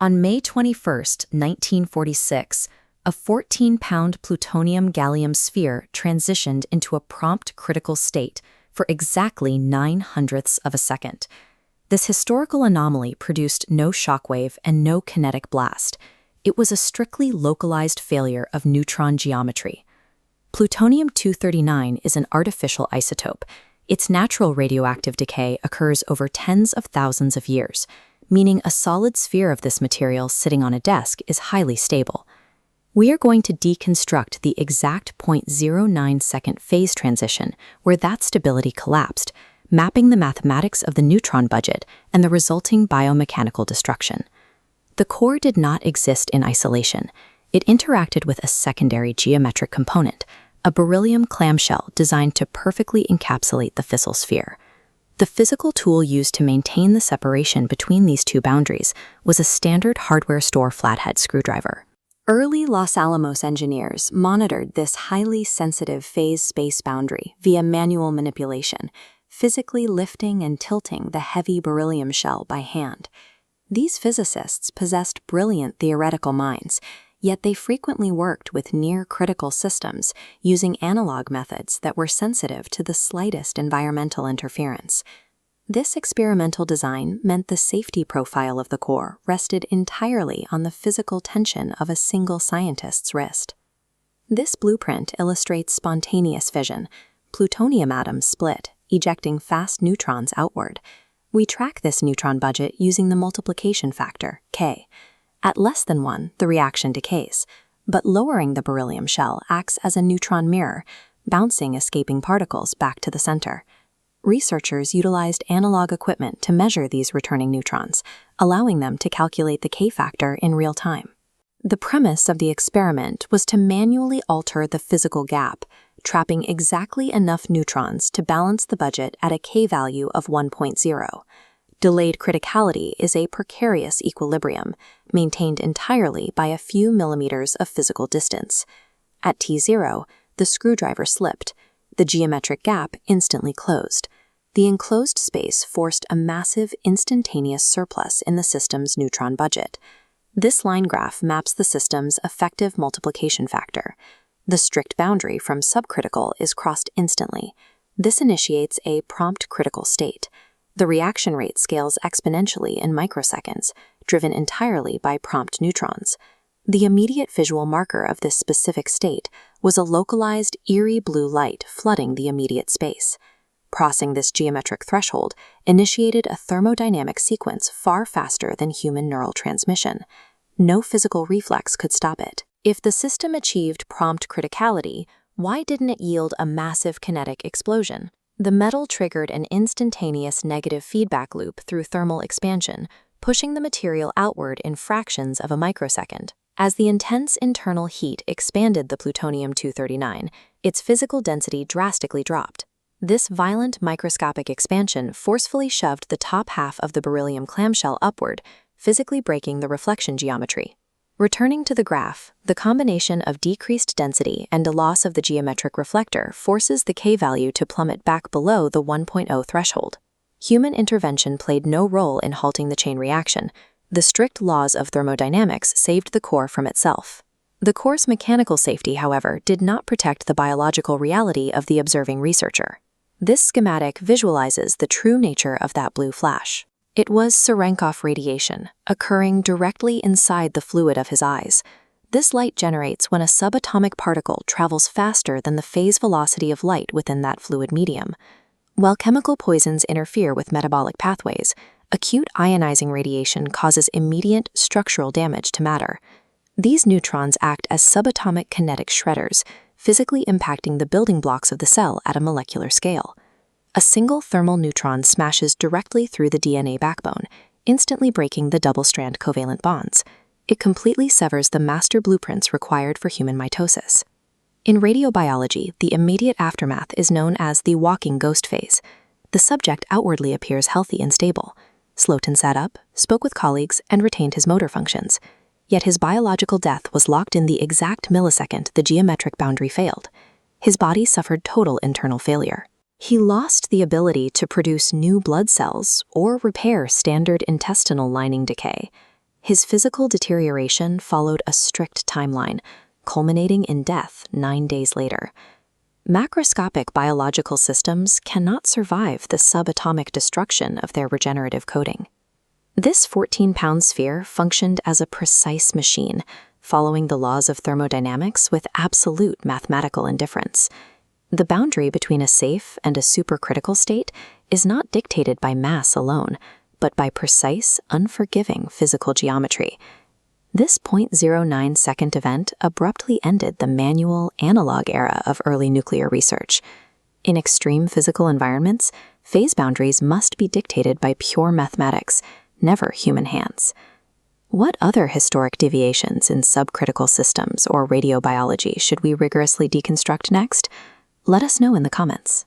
On May 21, 1946, a 14-pound plutonium-gallium sphere transitioned into a prompt critical state for exactly 0.09 of a second. This historical anomaly produced no shockwave and no kinetic blast. It was a strictly localized failure of neutron geometry. Plutonium-239 is an artificial isotope. Its natural radioactive decay occurs over tens of thousands of years, meaning a solid sphere of this material sitting on a desk is highly stable. We are going to deconstruct the exact 0.09-second phase transition where that stability collapsed, mapping the mathematics of the neutron budget and the resulting biomechanical destruction. The core did not exist in isolation. It interacted with a secondary geometric component, a beryllium clamshell designed to perfectly encapsulate the fissile sphere. The physical tool used to maintain the separation between these two boundaries was a standard hardware store flathead screwdriver. Early Los Alamos engineers monitored this highly sensitive phase-space boundary via manual manipulation, physically lifting and tilting the heavy beryllium shell by hand. These physicists possessed brilliant theoretical minds, yet they frequently worked with near-critical systems using analog methods that were sensitive to the slightest environmental interference. This experimental design meant the safety profile of the core rested entirely on the physical tension of a single scientist's wrist. This blueprint illustrates spontaneous fission. Plutonium atoms split, ejecting fast neutrons outward. We track this neutron budget using the multiplication factor, K. At less than 1, the reaction decays, but lowering the beryllium shell acts as a neutron mirror, bouncing escaping particles back to the center. Researchers utilized analog equipment to measure these returning neutrons, allowing them to calculate the K-factor in real time. The premise of the experiment was to manually alter the physical gap, trapping exactly enough neutrons to balance the budget at a K-value of 1.0. Delayed criticality is a precarious equilibrium, maintained entirely by a few millimeters of physical distance. At T0, the screwdriver slipped. The geometric gap instantly closed. The enclosed space forced a massive instantaneous surplus in the system's neutron budget. This line graph maps the system's effective multiplication factor. The strict boundary from subcritical is crossed instantly. This initiates a prompt critical state. The reaction rate scales exponentially in microseconds, driven entirely by prompt neutrons. The immediate visual marker of this specific state was a localized, eerie blue light flooding the immediate space. Crossing this geometric threshold initiated a thermodynamic sequence far faster than human neural transmission. No physical reflex could stop it. If the system achieved prompt criticality, why didn't it yield a massive kinetic explosion? The metal triggered an instantaneous negative feedback loop through thermal expansion, pushing the material outward in fractions of a microsecond. As the intense internal heat expanded the plutonium-239, its physical density drastically dropped. This violent microscopic expansion forcefully shoved the top half of the beryllium clamshell upward, physically breaking the reflection geometry. Returning to the graph, the combination of decreased density and a loss of the geometric reflector forces the K-value to plummet back below the 1.0 threshold. Human intervention played no role in halting the chain reaction. The strict laws of thermodynamics saved the core from itself. The core's mechanical safety, however, did not protect the biological reality of the observing researcher. This schematic visualizes the true nature of that blue flash. It was Cherenkov radiation, occurring directly inside the fluid of his eyes. This light generates when a subatomic particle travels faster than the phase velocity of light within that fluid medium. While chemical poisons interfere with metabolic pathways, acute ionizing radiation causes immediate structural damage to matter. These neutrons act as subatomic kinetic shredders, physically impacting the building blocks of the cell at a molecular scale. A single thermal neutron smashes directly through the DNA backbone, instantly breaking the double-strand covalent bonds. It completely severs the master blueprints required for human mitosis. In radiobiology, the immediate aftermath is known as the walking ghost phase. The subject outwardly appears healthy and stable. Slotin sat up, spoke with colleagues, and retained his motor functions. Yet his biological death was locked in the exact millisecond the geometric boundary failed. His body suffered total internal failure. He lost the ability to produce new blood cells or repair standard intestinal lining decay. His physical deterioration followed a strict timeline, culminating in death 9 days later. Macroscopic biological systems cannot survive the subatomic destruction of their regenerative coating. This 14-pound sphere functioned as a precise machine, following the laws of thermodynamics with absolute mathematical indifference. The boundary between a safe and a supercritical state is not dictated by mass alone, but by precise, unforgiving physical geometry. This 0.09-second event abruptly ended the manual, analog era of early nuclear research. In extreme physical environments, phase boundaries must be dictated by pure mathematics, never human hands. What other historic deviations in subcritical systems or radiobiology should we rigorously deconstruct next? Let us know in the comments.